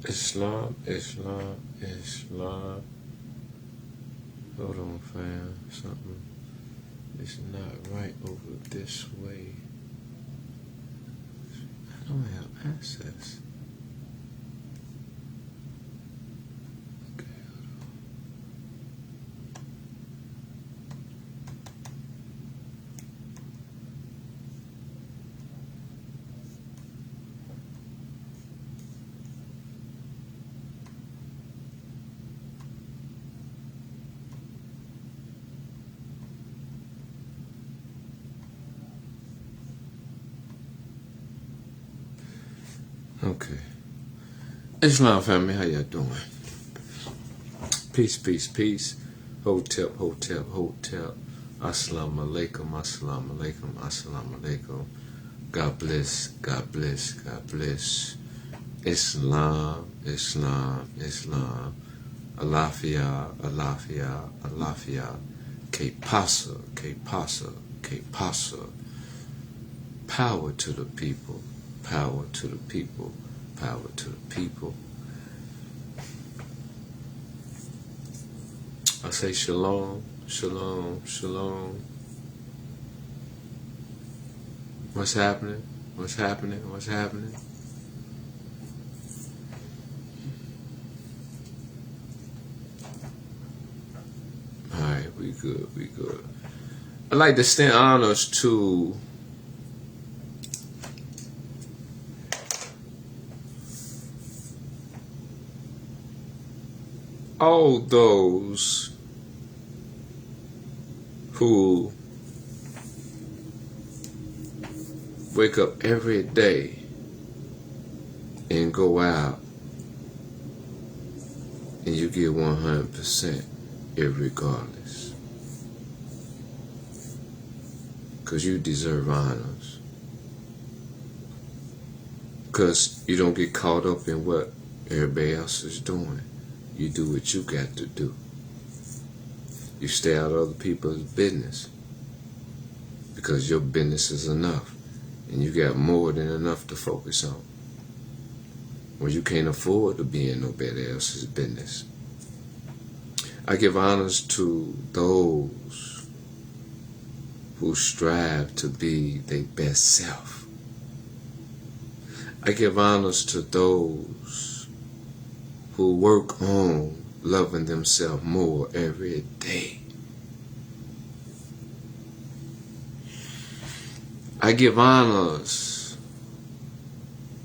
Islam, Islam, Islam. Hold on, fam. Something is not right over this way. I don't have access. Okay, hold on. Okay. Islam family, how y'all doing? Peace, peace, peace. Hotep, hotep, hotep. Assalamu alaikum, assalamu alaikum, assalamu alaikum. God bless, God bless, God bless. Islam, Islam, Islam. Alafia, alafia, alafia. Que pasa, que pasa, que pasa. Power to the people. Power to the people, power to the people. I say shalom, shalom, shalom. What's happening? What's happening? What's happening? Alright, we good, we good. I'd like to extend honors to all those who wake up every day and go out and you give 100% irregardless. Because you deserve honors. Because you don't get caught up in what everybody else is doing. You do what you got to do. You stay out of other people's business because your business is enough and you got more than enough to focus on. Well, you can't afford to be in nobody else's business. I give honors to those who strive to be their best self. I give honors to those who work on loving themselves more every day. I give honors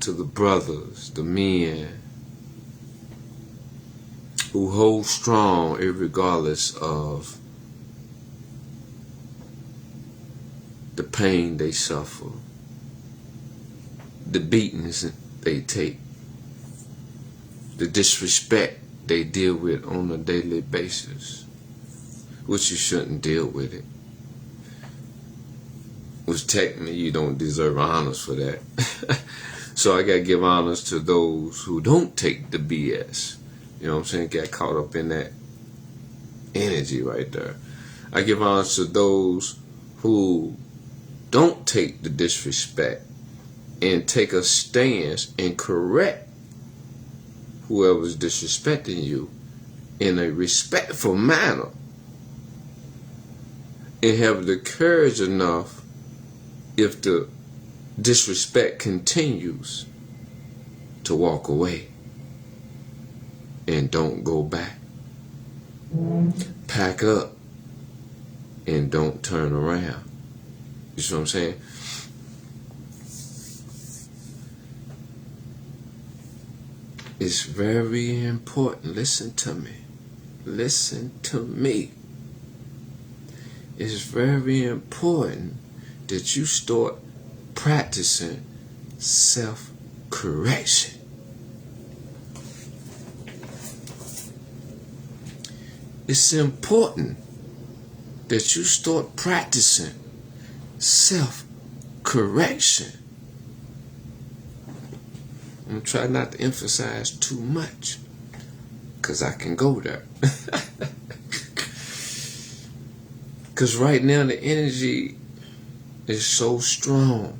to the brothers, the men, who hold strong irregardless of the pain they suffer, the beatings they take, the disrespect they deal with on a daily basis, which you shouldn't deal with it. Which technically you don't deserve honors for that. So I gotta give honors to those who don't take the BS. You know what I'm saying? Get caught up in that energy right there. I give honors to those who don't take the disrespect and take a stance and correct whoever's disrespecting you in a respectful manner and have the courage enough, if the disrespect continues, to walk away and don't go back. Pack up and don't turn around. You see what I'm saying? It's very important. Listen to me. Listen to me. It's very important that you start practicing self-correction. It's important that you start practicing self-correction. I'm going to try not to emphasize too much, because I can go there. Because right now the energy is so strong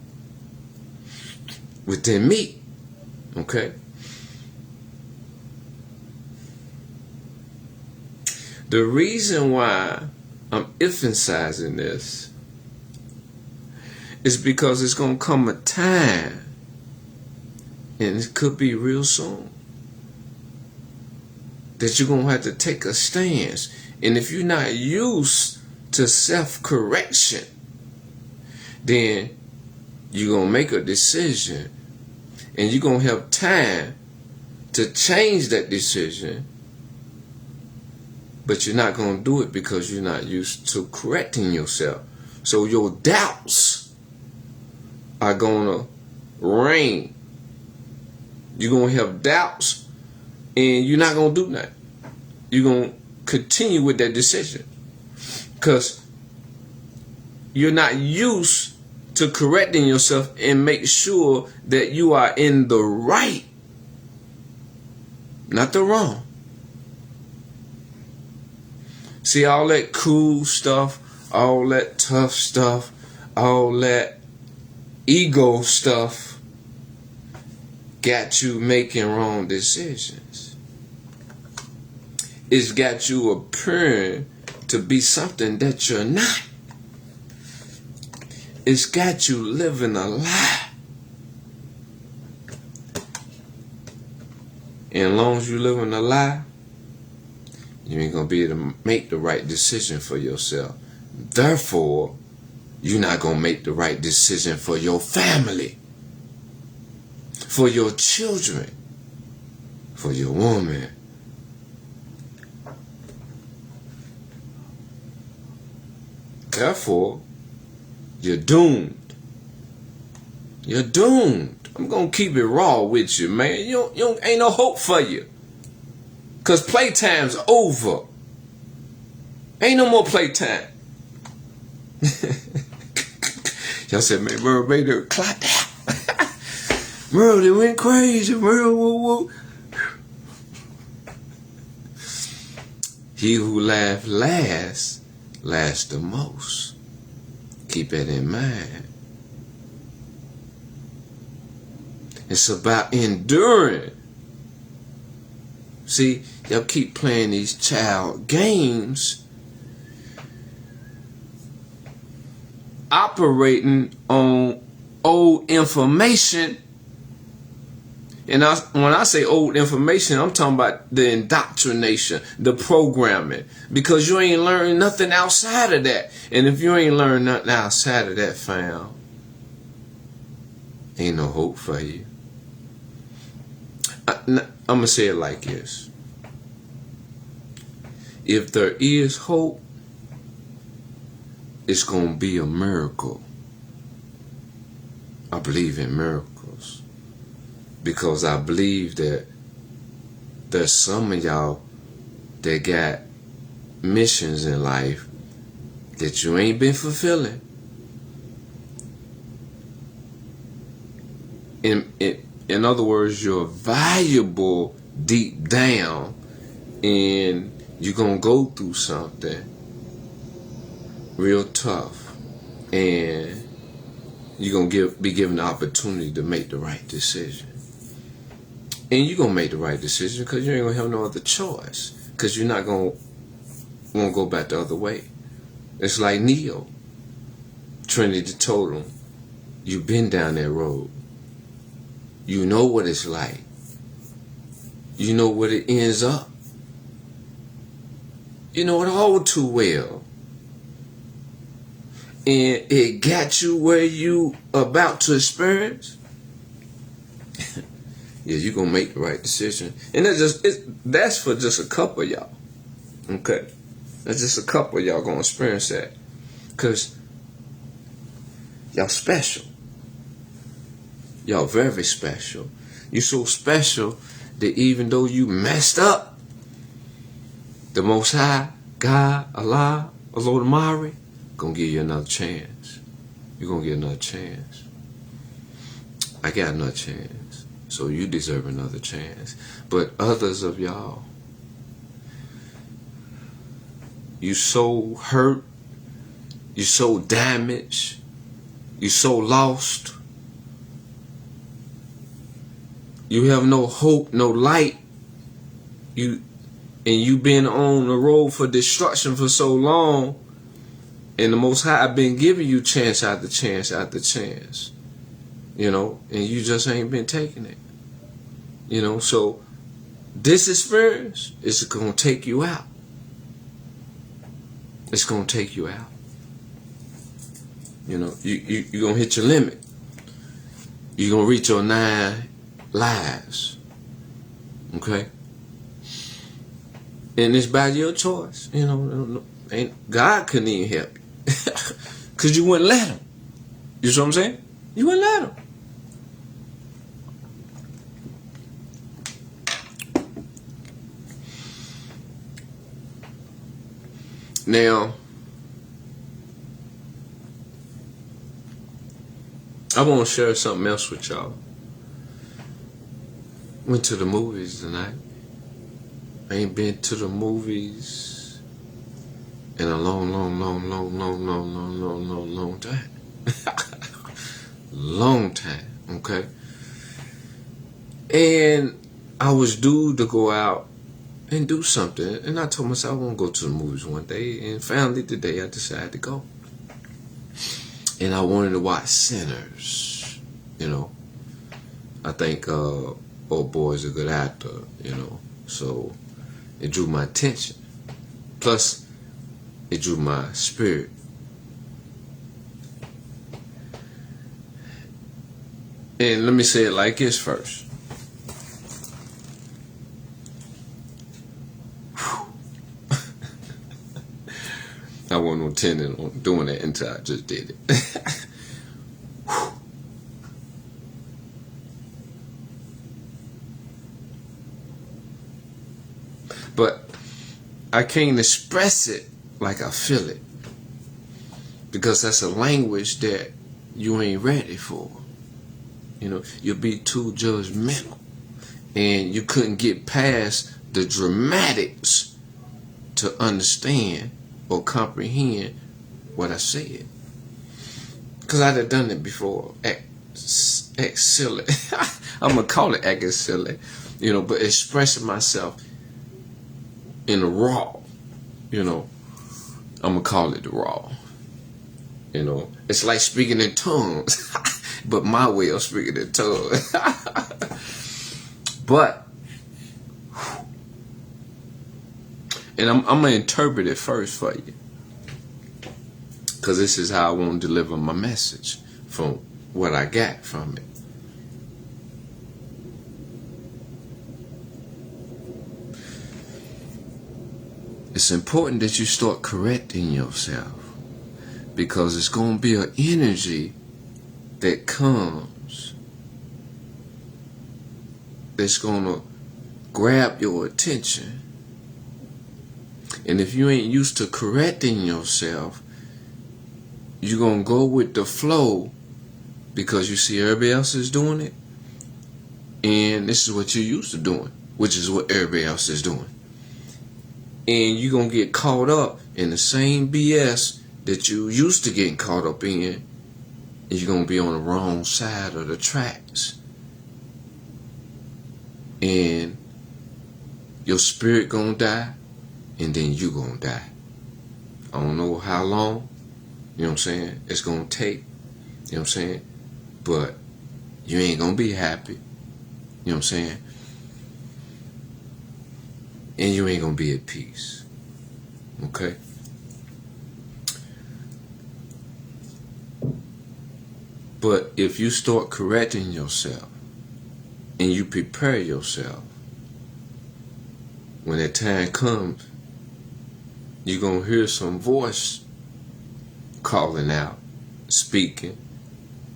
within me, okay? The reason why I'm emphasizing this is because it's going to come a time, and it could be real soon, that you're going to have to take a stance. And if you're not used to self-correction, then you're going to make a decision, and you're going to have time to change that decision, but you're not going to do it because you're not used to correcting yourself. So your doubts are going to reign. You're going to have doubts, and you're not going to do nothing. You're going to continue with that decision because you're not used to correcting yourself and make sure that you are in the right, not the wrong. See, all that cool stuff, all that tough stuff, all that ego stuff got you making wrong decisions. It's got you appearing to be something that you're not. It's got you living a lie. And as long as you living a lie, you ain't going to be able to make the right decision for yourself. Therefore, you're not going to make the right decision for your family, for your children, for your woman. Therefore, you're doomed. You're doomed. I'm going to keep it raw with you, man. Ain't no hope for you. Because playtime's over. Ain't no more playtime. Y'all said, man, Merle made her clap that. Merle, they went crazy. Merle, woo, woo. He who laughs last, laughs the most. Keep that in mind. It's about enduring. See, y'all keep playing these child games, operating on old information. And when I say old information, I'm talking about the indoctrination, the programming, because you ain't learned nothing outside of that. And if you ain't learned nothing outside of that, fam, ain't no hope for you. I'm going to say it like this. If there is hope, it's going to be a miracle. I believe in miracles because I believe that there's some of y'all that got missions in life that you ain't been fulfilling. In other words, you're valuable deep down, and you're going to go through something real tough, and you're going to be given the opportunity to make the right decision. And you're going to make the right decision because you ain't going to have no other choice, because you're not going to want to go back the other way. It's like Neo. Trinity told him, you've been down that road. You know what it's like. You know what it ends up. You know it all too well. And it got you where you about to experience. Yeah, you're going to make the right decision. And that's for just a couple of y'all. Okay? That's just a couple of y'all going to experience that. Because y'all special. Y'all very special. You're so special that even though you messed up, the Most High, God, Allah, Alodamari, gonna give you another chance. You're gonna get another chance. I got another chance. So you deserve another chance. But others of y'all, you so hurt, you so damaged, you so lost. You have no hope, no light. You and you've been on the road for destruction for so long, and the Most High been giving you chance after chance after chance, you know, and you just ain't been taking it, you know. So this experience is going to take you out. It's going to take you out. You know, you're going to hit your limit. You're going to reach your 9 lives. Okay? And it's by your choice. You know, God couldn't even help you. Because you wouldn't let him. You see what I'm saying? You wouldn't let him. Now, I want to share something else with y'all. Went to the movies tonight. I ain't been to the movies in a long time. Long time, okay? And I was due to go out and do something. And I told myself I want to go to the movies one day. And finally today I decided to go. And I wanted to watch Sinners, you know. I think old boy's a good actor, you know. So it drew my attention. Plus, it drew my spirit. And let me say it like this first. I wasn't intending on doing that until I just did it. But I can't express it like I feel it, because that's a language that you ain't ready for. You know, you'll be too judgmental, and you couldn't get past the dramatics to understand or comprehend what I said. Because I'd have done it before. Act silly. I'm going to call it acting silly. You know, but expressing myself in the raw. You know, I'm going to call it the raw. You know, it's like speaking in tongues. But my way of speaking in tongues. But, and I'm going to interpret it first for you, because this is how I want to deliver my message from what I got from it. It's important that you start correcting yourself, because it's going to be an energy that comes that's going to grab your attention. And if you ain't used to correcting yourself, you're going to go with the flow because you see everybody else is doing it. And this is what you're used to doing, which is what everybody else is doing. And you're going to get caught up in the same BS that you used to getting caught up in. And you're going to be on the wrong side of the tracks. And your spirit going to die. And then you gonna die. I don't know how long, you know what I'm saying, it's gonna take, you know what I'm saying, but you ain't gonna be happy, you know what I'm saying, and you ain't gonna be at peace, okay? But if you start correcting yourself and you prepare yourself, when that time comes, you're going to hear some voice calling out, speaking,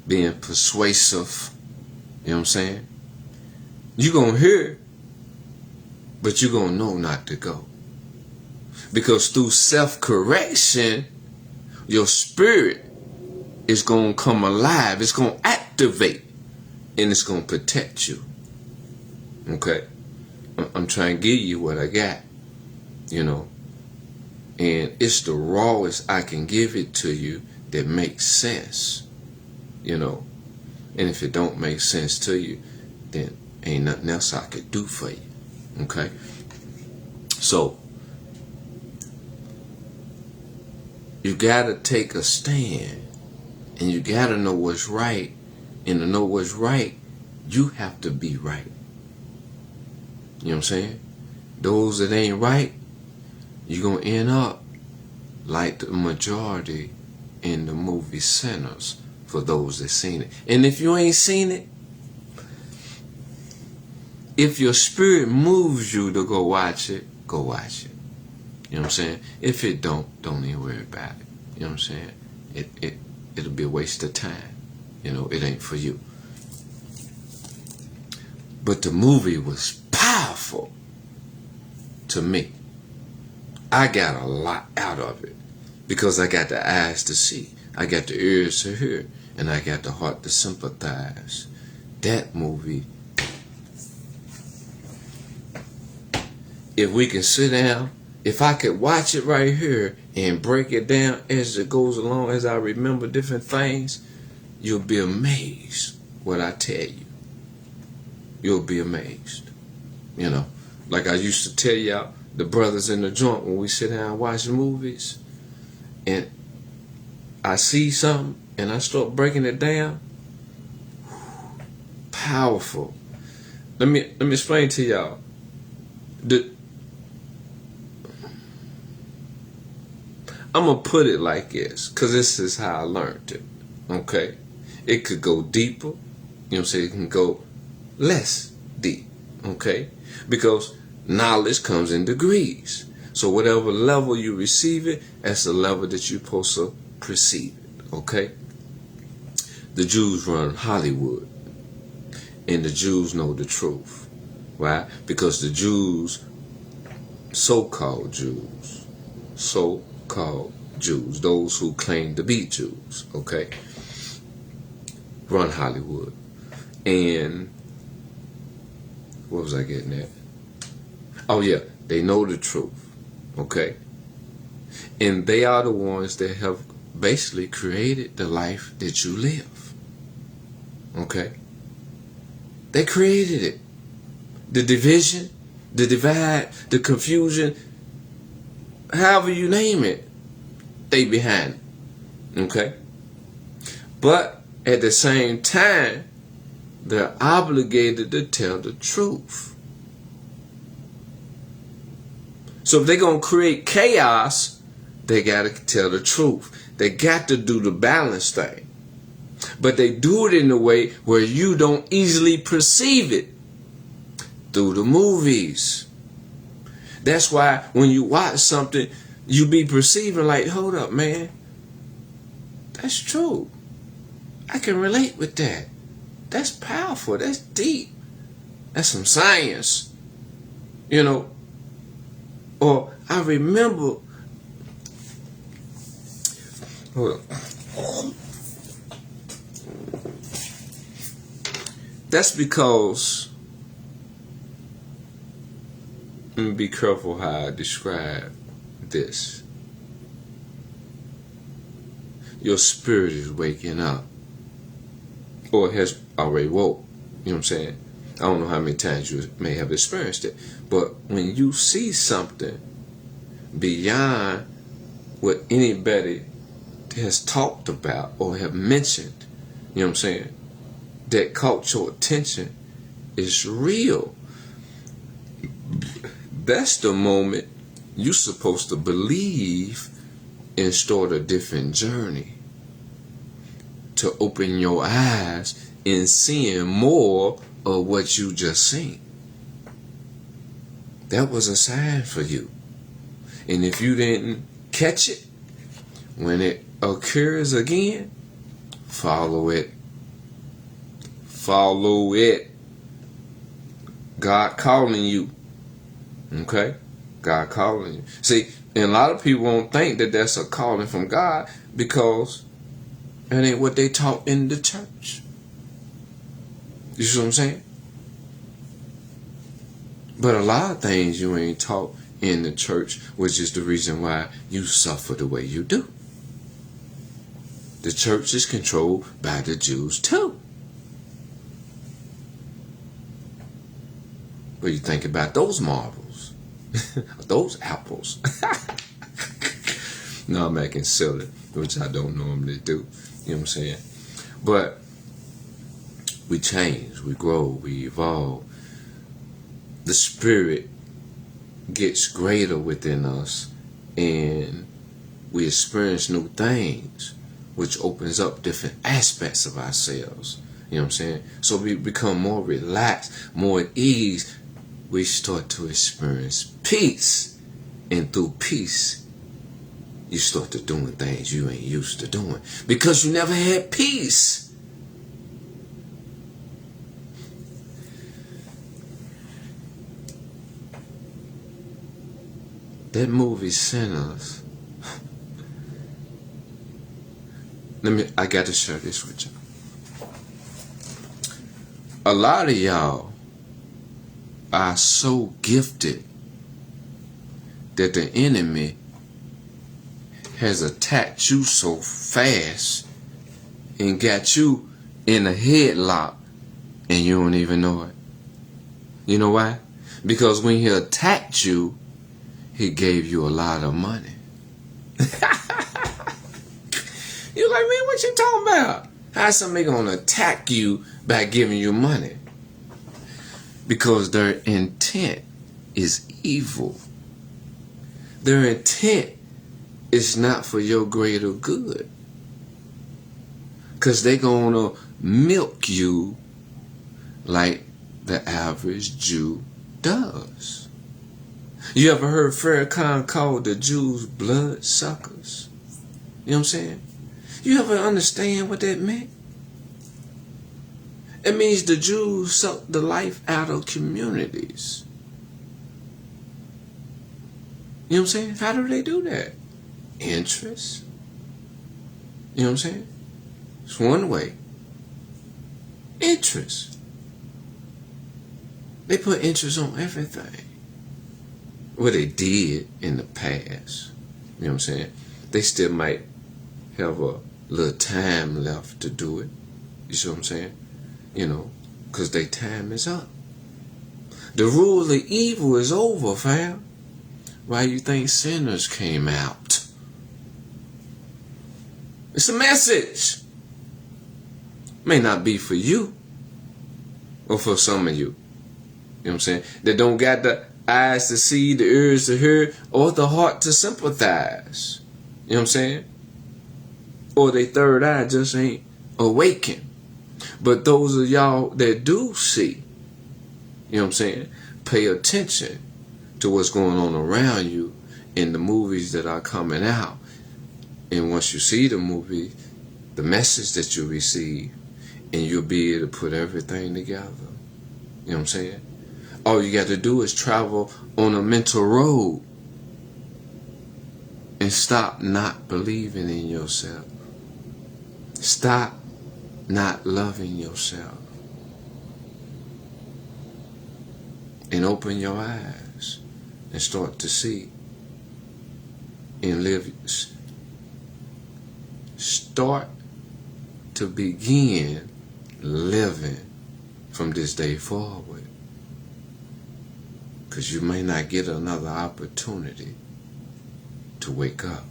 being persuasive. You know what I'm saying? You're going to hear, but you're going to know not to go. Because through self-correction, your spirit is going to come alive. It's going to activate, and it's going to protect you. Okay? I'm trying to give you what I got, you know. And it's the rawest I can give it to you that makes sense, you know. And if it don't make sense to you, then ain't nothing else I could do for you, okay? So you gotta take a stand, and you gotta know what's right. And to know what's right, you have to be right. You know what I'm saying? Those that ain't right, you're gonna end up like the majority in the movie Sinners, for those that seen it. And if you ain't seen it, if your spirit moves you to go watch it, go watch it. You know what I'm saying? If it don't even worry about it. You know what I'm saying? It'll be a waste of time. You know, it ain't for you. But the movie was powerful to me. I got a lot out of it because I got the eyes to see, I got the ears to hear, and I got the heart to sympathize. That movie, if we can sit down, if I could watch it right here and break it down as it goes along, as I remember different things, you'll be amazed what I tell you. You'll be amazed. You know, like I used to tell y'all, the brothers in the joint, when we sit down and watch movies, and I see something and I start breaking it down, powerful. Let me explain to y'all. I'm going to put it like this, because this is how I learned it. Okay? It could go deeper. You know what I'm saying? It can go less deep. Okay? Because knowledge comes in degrees. So whatever level you receive it, that's the level that you're supposed to perceive it. Okay? The Jews run Hollywood. And the Jews know the truth. Right? Because the Jews, so-called Jews, those who claim to be Jews, okay, run Hollywood. And what was I getting at? Oh yeah, they know the truth, okay? And they are the ones that have basically created the life that you live, okay? They created it. The division, the divide, the confusion, however you name it, they behind it, okay? But at the same time, they're obligated to tell the truth. So if they're going to create chaos, they got to tell the truth. They got to do the balance thing. But they do it in a way where you don't easily perceive it through the movies. That's why when you watch something, you be perceiving like, hold up, man. That's true. I can relate with that. That's powerful. That's deep. That's some science. You know. Or I remember. Hold up. That's because, let me be careful how I describe this. Your spirit is waking up, or has already woke. You know what I'm saying? I don't know how many times you may have experienced it, but when you see something beyond what anybody has talked about or have mentioned, you know what I'm saying, that caught your attention, is real. That's the moment you're supposed to believe and start a different journey to open your eyes and seeing more of what you just seen. That was a sign for you. And if you didn't catch it, when it occurs again, follow it. Follow it. God calling you. Okay? God calling you. See, and a lot of people won't think that that's a calling from God because that ain't what they taught in the church. You see what I'm saying? But a lot of things you ain't taught in the church, which is the reason why you suffer the way you do. The church is controlled by the Jews too. What do you think about those marvels? Those apples. No, I'm acting silly, which I don't normally do. You know what I'm saying? But we change, we grow, we evolve. The spirit gets greater within us, and we experience new things, which opens up different aspects of ourselves. You know what I'm saying? So we become more relaxed, more at ease. We start to experience peace. And through peace, you start to doing things you ain't used to doing. Because you never had peace. That movie Sinners. I got to share this with you. A lot of y'all are so gifted that the enemy has attacked you so fast and got you in a headlock and you don't even know it. You know why? Because when he attacked you, he gave you a lot of money. You're like, man, what you talking about? How's somebody gonna attack you by giving you money? Because their intent is evil. Their intent is not for your greater good. Because they're gonna milk you like the average Jew does. You ever heard Farrakhan called the Jews blood suckers? You know what I'm saying? You ever understand what that meant? It means the Jews suck the life out of communities. You know what I'm saying? How do they do that? Interest. You know what I'm saying? It's one way. Interest. They put interest on everything. What they did in the past. You know what I'm saying? They still might have a little time left to do it. You see what I'm saying? You know, because their time is up. The rule of evil is over, fam. Why you think Sinners came out? It's a message. May not be for you or for some of you. You know what I'm saying? That don't got the eyes to see, the ears to hear, or the heart to sympathize. You know what I'm saying? Or their third eye just ain't awakened. But those of y'all that do see, you know what I'm saying, pay attention to what's going on around you in the movies that are coming out. And once you see the movie, the message that you receive, and you'll be able to put everything together. You know what I'm saying? All you got to do is travel on a mental road and stop not believing in yourself. Stop not loving yourself. And open your eyes and start to see and live. Start to begin living from this day forward. Because you may not get another opportunity to wake up.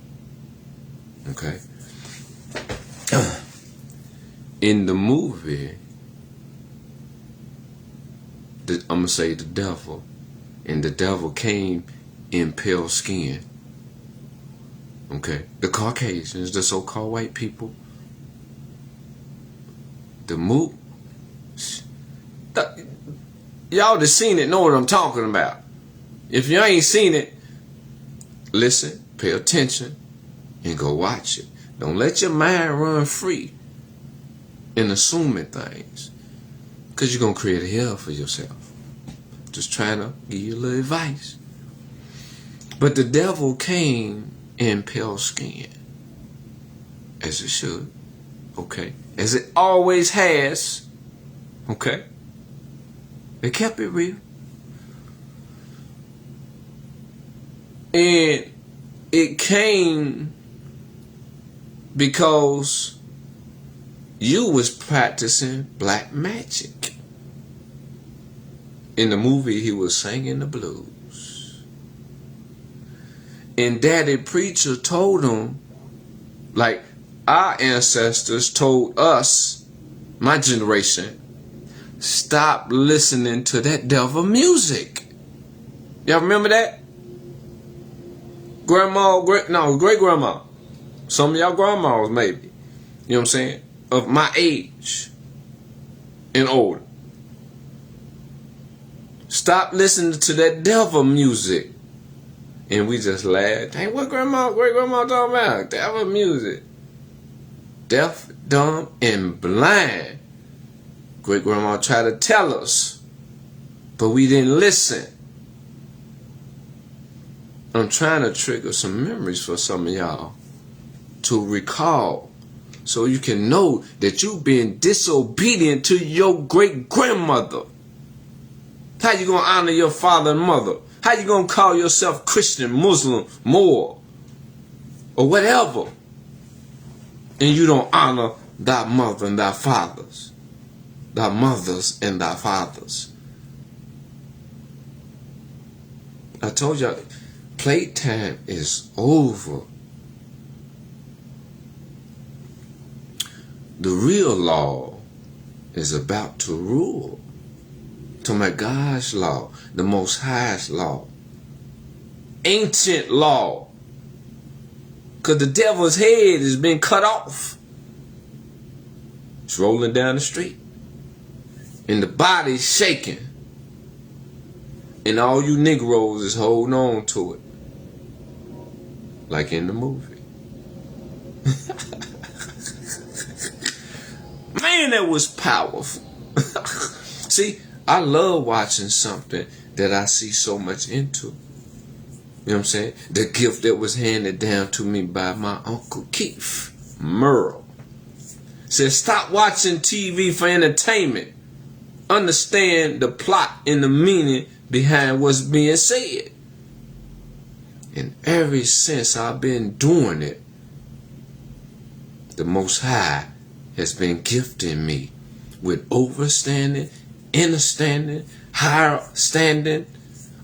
Okay? In the movie, I'm going to say the devil. And the devil came in pale skin. Okay? The Caucasians, the so-called white people. Y'all that seen it know what I'm talking about. If you ain't seen it, listen, pay attention, and go watch it. Don't let your mind run free in assuming things, because you're going to create a hell for yourself. Just trying to give you a little advice. But the devil came in pale skin, as it should, okay? As it always has, okay? They kept it real. And it came because you was practicing black magic. In the movie, he was singing the blues. And Daddy Preacher told them, like our ancestors told us, my generation, stop listening to that devil music. Y'all remember that? Great grandma. Some of y'all grandmas maybe. You know what I'm saying? Of my age and older. Stop listening to that devil music. And we just laughed. Hey, what great grandma talking about? Devil music. Deaf, dumb, and blind. Great grandma tried to tell us, but we didn't listen. I'm trying to trigger some memories for some of y'all to recall, so you can know that you've been disobedient to your great grandmother. How you gonna honor your father and mother? How you gonna call yourself Christian, Muslim, Moor, or whatever, and you don't honor thy mother and thy fathers, thy mothers and thy fathers? I told y'all, playtime is over. The real law is about to rule. To my God's law, the Most High's law, ancient law. Because the devil's head has been cut off. It's rolling down the street. And the body's shaking. And all you Negroes is holding on to it. Like in the movie. Man, that was powerful. See, I love watching something that I see so much into. You know what I'm saying? The gift that was handed down to me by my Uncle Keith Merle. Said, stop watching TV for entertainment. Understand the plot and the meaning behind what's being said. And ever since I've been doing it, the Most High has been gifting me with overstanding, understanding, higher standing,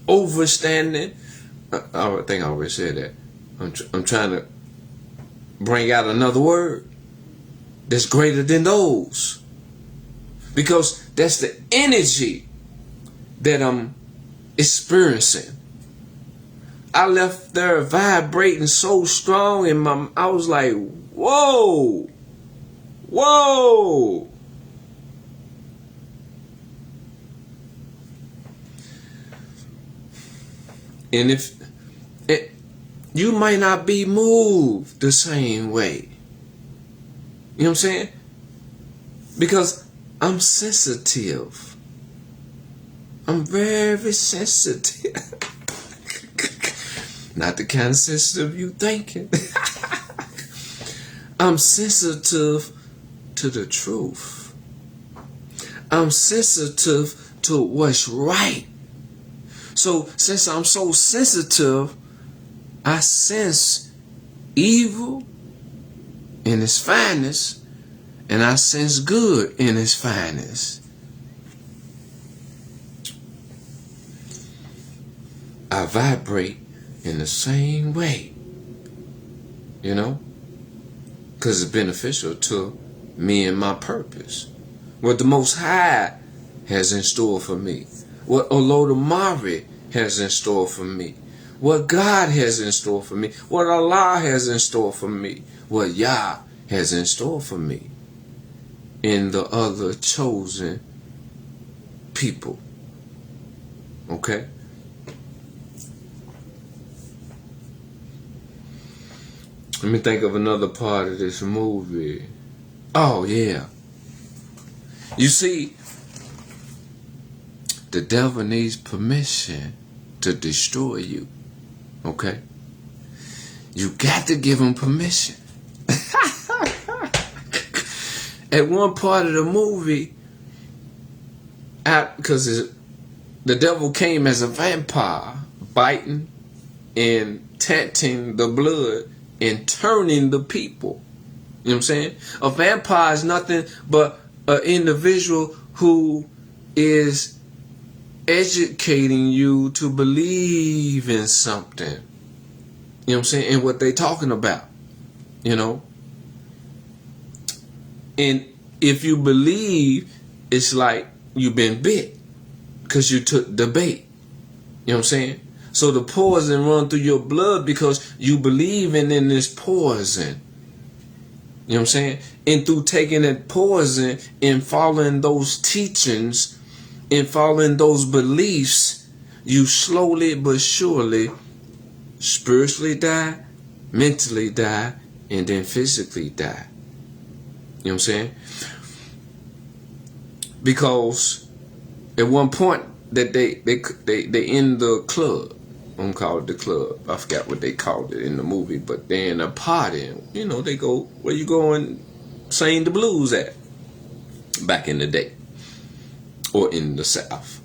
overstanding. I think I already said that. I'm trying to bring out another word that's greater than those, because that's the energy that I'm experiencing. I left there vibrating so strong in I was like, whoa. Whoa! And if you might not be moved the same way. You know what I'm saying? Because I'm sensitive. I'm very sensitive. Not the kind of sensitive you thinking. I'm sensitive to the truth. I'm sensitive to what's right. So since I'm so sensitive, I sense evil in its finest, and I sense good in its finest. I vibrate in the same way, you know, because it's beneficial to me and my purpose. What the Most High has in store for me. What Olodumare has in store for me. What God has in store for me. What Allah has in store for me. What Yah has in store for me. And the other chosen people. Okay? Let me think of another part of this movie. Oh, yeah. You see, the devil needs permission to destroy you. Okay? You got to give him permission. At one part of the movie, because the devil came as a vampire, biting and tainting the blood and turning the people. You know what I'm saying? A vampire is nothing but an individual who is educating you to believe in something. You know what I'm saying? And what they talking about, you know? And if you believe, it's like you've been bit because you took the bait. You know what I'm saying? So the poison run through your blood because you believing in this poison. You know what I'm saying? And through taking that poison and following those teachings and following those beliefs, you slowly but surely spiritually die, mentally die, and then physically die. You know what I'm saying? Because at one point that they in the club. I'm gonna call it the club. I forgot what they called it in the movie, but they're in a party. You know, they go where you go and sing the blues at back in the day or in the South.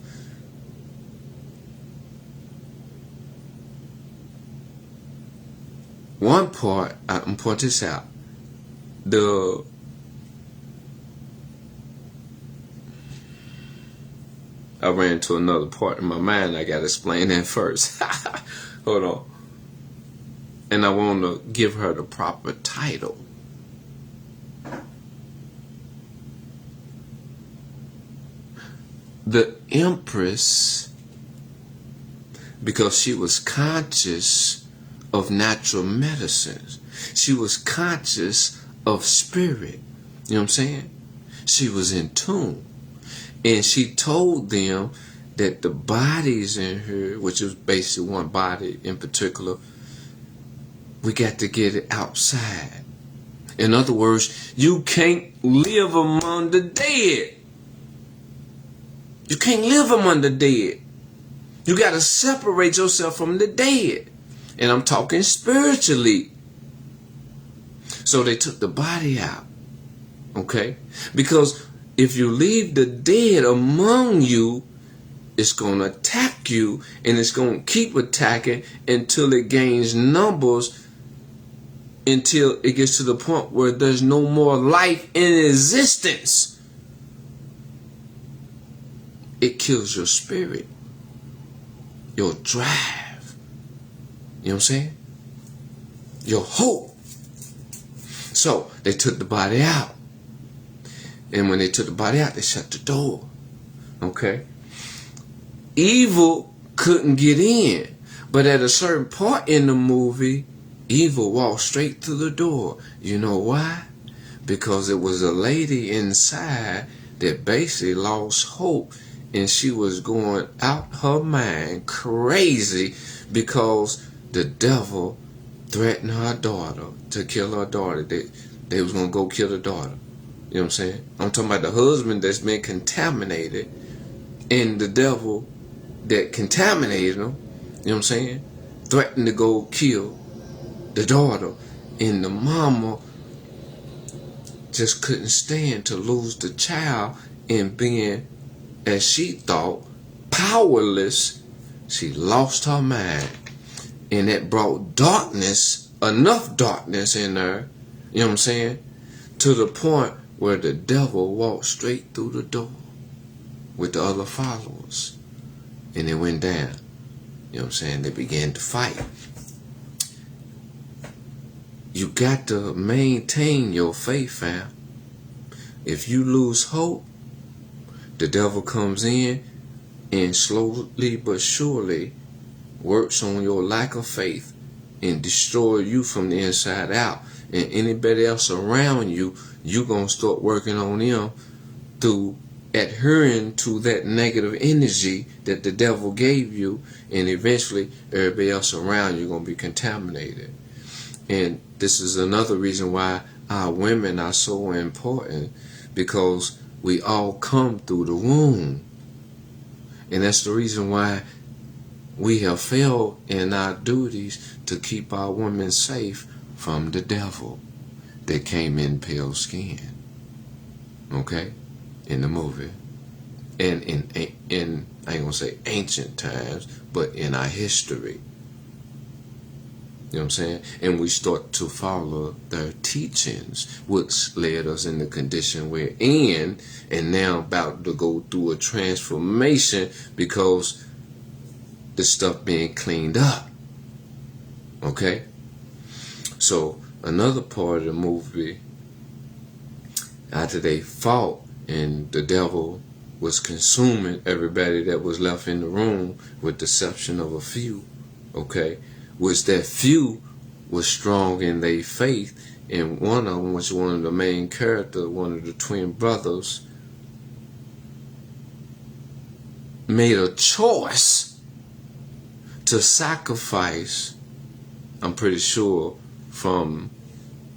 One part, I'm gonna point this out. I ran into another part in my mind. I gotta explain that first. Hold on. And I want to give her the proper title. The Empress, because she was conscious of natural medicines. She was conscious of spirit. You know what I'm saying? She was in tune. And she told them that the bodies in her, which was basically one body in particular, we got to get it outside. In other words, you can't live among the dead. You can't live among the dead. You got to separate yourself from the dead. And I'm talking spiritually. So they took the body out. Okay? Because if you leave the dead among you, it's going to attack you, and it's going to keep attacking until it gains numbers, until it gets to the point where there's no more life in existence. It kills your spirit, your drive. You know what I'm saying? Your hope. So they took the body out. And when they took the body out, they shut the door. Okay? Evil couldn't get in. But at a certain point in the movie, evil walked straight through the door. You know why? Because it was a lady inside that basically lost hope. And she was going out her mind crazy because the devil threatened her daughter to kill her daughter. They was going to go kill the daughter. You know what I'm saying? I'm talking about the husband that's been contaminated and the devil that contaminated him, you know what I'm saying? Threatened to go kill the daughter. And the mama just couldn't stand to lose the child, and being, as she thought, powerless, she lost her mind. And that brought darkness, enough darkness in her, you know what I'm saying, to the point where the devil walked straight through the door with the other followers. And it went down. You know what I'm saying? They began to fight. You got to maintain your faith, fam. If you lose hope, the devil comes in and slowly but surely works on your lack of faith and destroy you from the inside out. And anybody else around you, you're going to start working on them through adhering to that negative energy that the devil gave you, and eventually everybody else around you going to be contaminated. And this is another reason why our women are so important, because we all come through the womb. And that's the reason why we have failed in our duties to keep our women safe from the devil that came in pale skin. Okay? In the movie. And in I ain't gonna say ancient times, but in our history. You know what I'm saying? And we start to follow their teachings, which led us in the condition we're in, and now about to go through a transformation because the stuff being cleaned up. Okay? So another part of the movie, after they fought and the devil was consuming everybody that was left in the room, with the exception of a few, okay, which that few was strong in their faith, and one of them was one of the main characters, one of the twin brothers, made a choice to sacrifice. I'm pretty sure from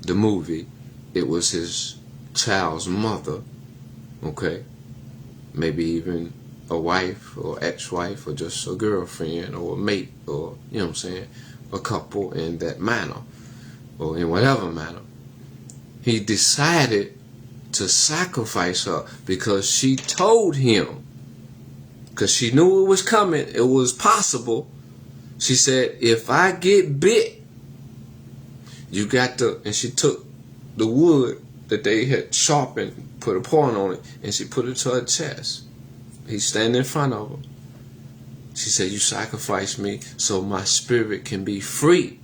the movie it was his child's mother, okay, maybe even a wife or ex-wife or just a girlfriend or a mate, or, you know what I'm saying, a couple, in that manner or in whatever manner. He decided to sacrifice her because she told him, because she knew it was coming, it was possible. She said, if I get bit, you got to, and she took the wood that they had sharpened, put a point on it, and she put it to her chest. He's standing in front of her. She said, you sacrifice me so my spirit can be free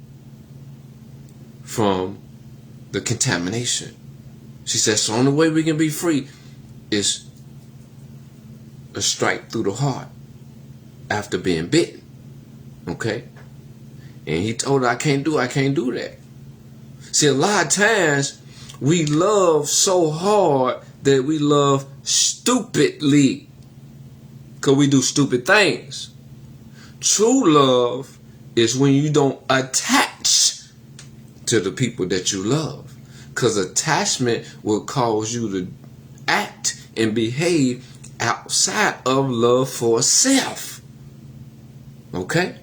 from the contamination. She said, so the only way we can be free is a strike through the heart after being bitten. Okay? And he told her, I can't do that. See, a lot of times we love so hard that we love stupidly, because we do stupid things. True love is when you don't attach to the people that you love, because attachment will cause you to act and behave outside of love for self. Okay?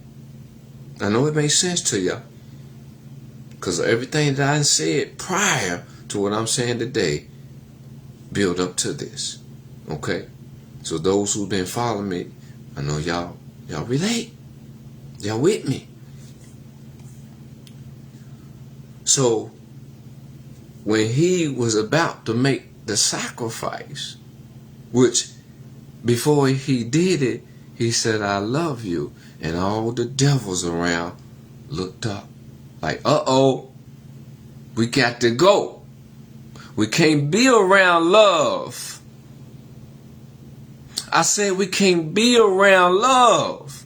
I know it makes sense to you, because everything that I said prior to what I'm saying today build up to this. Okay? So those who've been following me, I know y'all relate. Y'all with me. So when he was about to make the sacrifice, which before he did it, he said, I love you. And all the devils around looked up like, uh-oh, we got to go. We can't be around love. I said we can't be around love.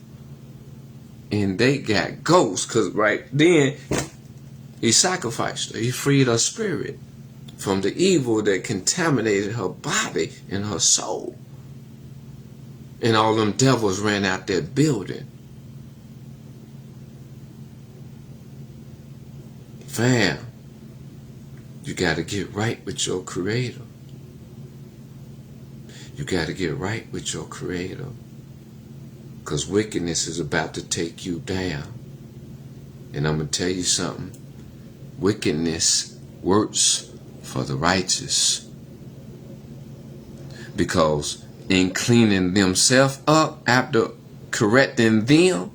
And they got ghosts, because right then he sacrificed her. He freed her spirit from the evil that contaminated her body and her soul. And all them devils ran out that building. Fam, you got to get right with your Creator. You got to get right with your Creator, because wickedness is about to take you down. And I'm going to tell you something. Wickedness works for the righteous, because in cleaning themselves up after correcting them,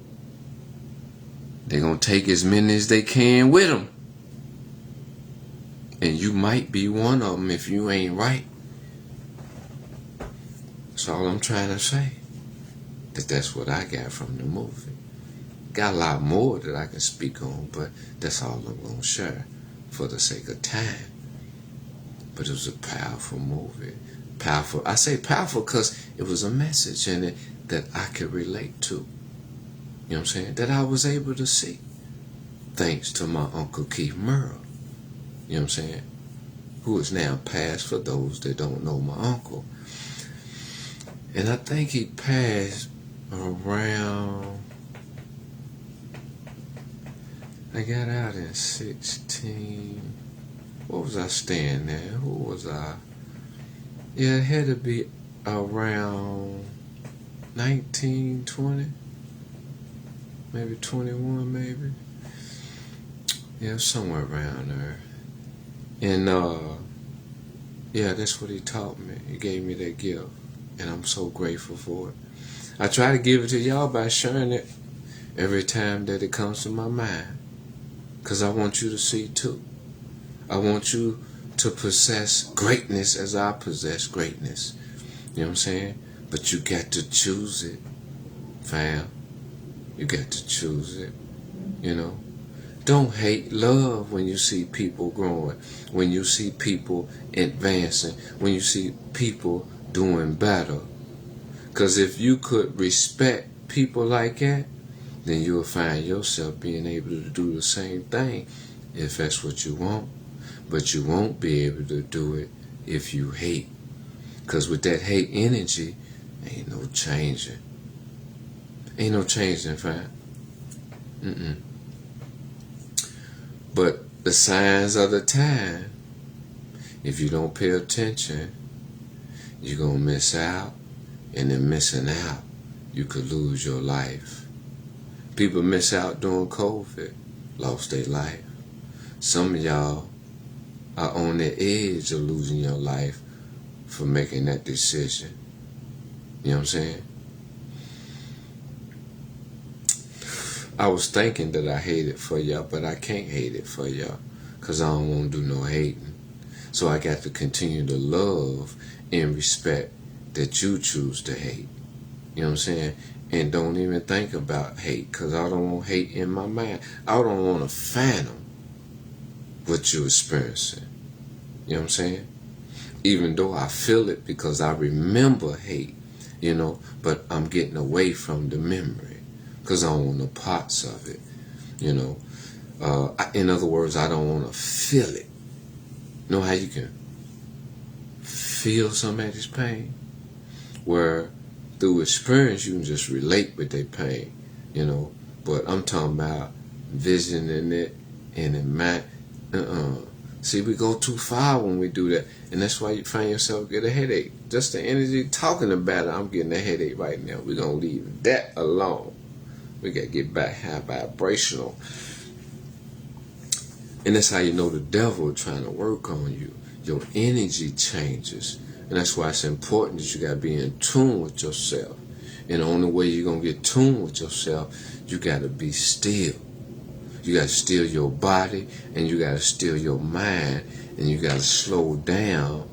they're going to take as many as they can with them. And you might be one of them if you ain't right. That's all I'm trying to say. That's what I got from the movie. Got a lot more that I can speak on, but that's all I'm going to share for the sake of time. But it was a powerful movie. Powerful. I say powerful because it was a message in it that I could relate to. You know what I'm saying? That I was able to see. Thanks to my Uncle Keith Merle. You know what I'm saying? Who is now passed for those that don't know my uncle. And I think he passed around, I got out in 16. What was I staying there? Who was I? Yeah, it had to be around 19, 20. Maybe 21, maybe. Yeah, somewhere around there. And, yeah, that's what he taught me. He gave me that gift. And I'm so grateful for it. I try to give it to y'all by sharing it every time that it comes to my mind. Because I want you to see too. I want you to possess greatness as I possess greatness. You know what I'm saying? But you got to choose it, fam. You got to choose it, you know. Don't hate. Love when you see people growing, when you see people advancing, when you see people doing better. Because if you could respect people like that, then you'll find yourself being able to do the same thing if that's what you want. But you won't be able to do it if you hate. Because with that hate energy, ain't no changing. Ain't no changing, fam. But the signs of the time, if you don't pay attention, you're going to miss out. And in missing out, you could lose your life. People miss out during COVID, lost their life. Some of y'all are on the edge of losing your life for making that decision. You know what I'm saying? I was thinking that I hate it for y'all, but I can't hate it for y'all because I don't want to do no hating. So I got to continue to love and respect that you choose to hate. You know what I'm saying? And don't even think about hate because I don't want hate in my mind. I don't want to fathom what you're experiencing. You know what I'm saying? Even though I feel it because I remember hate, but I'm getting away from the memory because I don't want no parts of it, in other words, I don't want to feel it. You know how you can feel somebody's pain? Where through experience you can just relate with their pain, but I'm talking about visioning it and in mind. See, we go too far when we do that, and that's why you find yourself get a headache. Just the energy talking about it, I'm getting a headache right now. We're going to leave that alone. We got to get back high vibrational. And that's how you know the devil trying to work on you. Your energy changes. And that's why it's important that you got to be in tune with yourself. And the only way you're going to get tuned with yourself, you got to be still. You got to still your body, and you got to still your mind, and you got to slow down,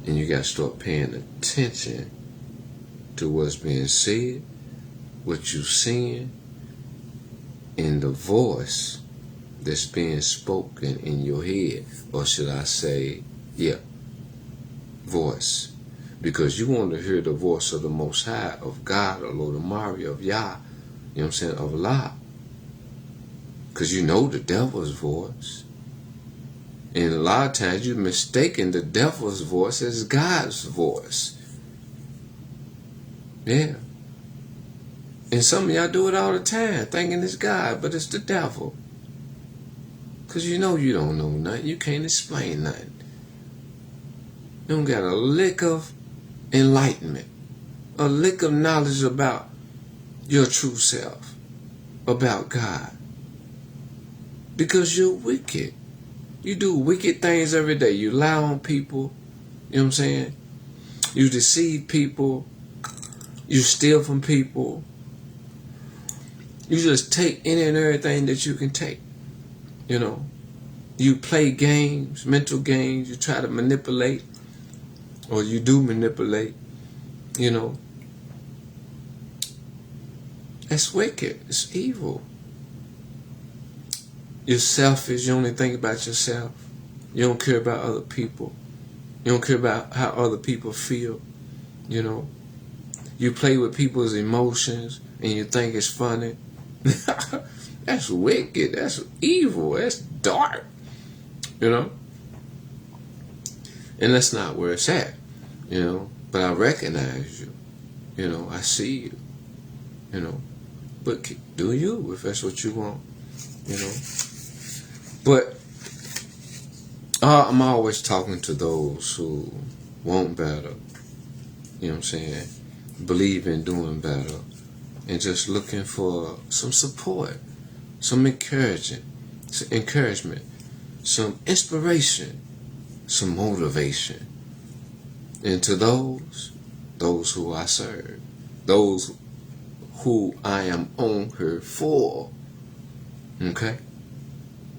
and you got to start paying attention to what's being said, what you're seeing, and the voice that's being spoken in your head, or should I say, voice. Because you want to hear the voice of the Most High, of God, or Lord of Mario, of Yah, you know what I'm saying, of Allah. Because you know the devil's voice. And a lot of times you're mistaking the devil's voice as God's voice. Yeah. And some of y'all do it all the time, thinking it's God, but it's the devil. Because you know you don't know nothing. You can't explain nothing. You don't got a lick of enlightenment, a lick of knowledge about your true self, about God. Because you're wicked. You do wicked things every day. You lie on people. You know what I'm saying? You deceive people. You steal from people. You just take any and everything that you can take. You play games, mental games. You try to manipulate. Or you do manipulate. That's wicked. It's evil. You're selfish. You only think about yourself. You don't care about other people. You don't care about how other people feel. You play with people's emotions and you think it's funny. That's wicked. That's evil. That's dark. And that's not where it's at. But I recognize you. I see you. But do you if that's what you want. But I'm always talking to those who want better, you know what I'm saying, believe in doing better, and just looking for some support, some encouragement, some inspiration, some motivation. And to those who I serve, those who I am on here for, okay?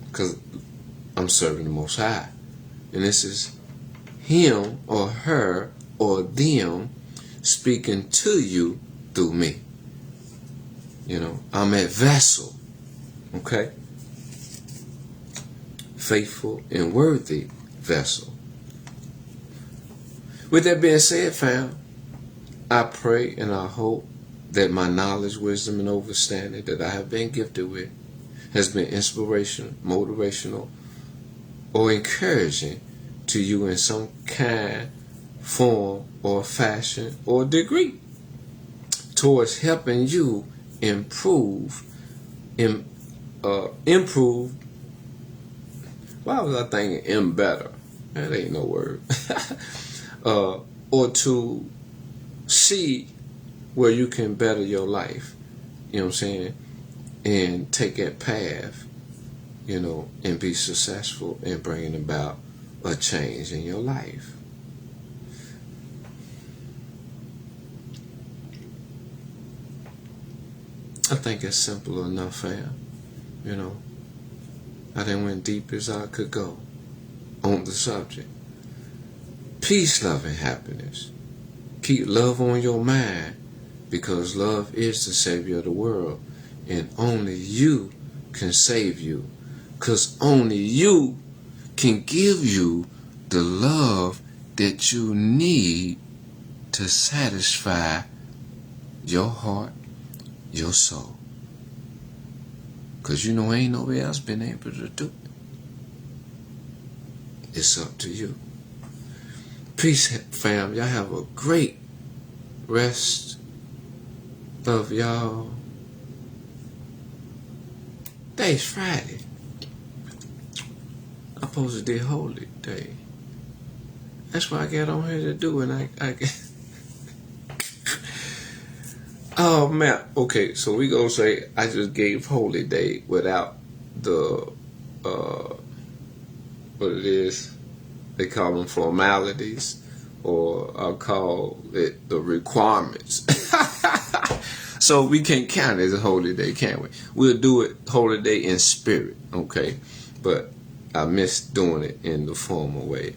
Because I'm serving the Most High. And this is him or her or them speaking to you through me. I'm a vessel. Okay? faithful, and worthy vessel. With that being said, fam, I pray and I hope that my knowledge, wisdom, and understanding that I have been gifted with has been inspirational, motivational, or encouraging to you in some kind, form, or fashion, or degree towards helping you improve. Why was I thinking better? That ain't no word. Or to see where you can better your life, you know what I'm saying, and take that path, you know, and be successful in bringing about a change in your life. I think it's simple enough, fam. You know, I done went deep as I could go on the subject. Peace, love, and happiness. Keep love on your mind, because love is the savior of the world, and only you can save you, because only you can give you the love that you need to satisfy your heart, your soul. Because you know ain't nobody else been able to do it. It's up to you. Peace, fam. Y'all have a great rest of y'all. Today's Friday. I'm supposed to do Holy Day. That's what I got on here to do, and I oh man. Okay, so we gonna say I just gave Holy Day without the what it is. They call them formalities, or I'll call it the requirements. So we can't count it as a holy day, can we? We'll do it holy day in spirit, okay? But I miss doing it in the formal way.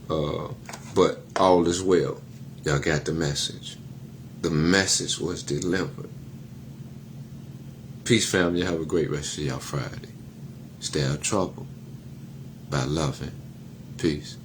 But all is well. Y'all got the message. The message was delivered. Peace, family. Have a great rest of y'all Friday. Stay out of trouble by loving. Peace.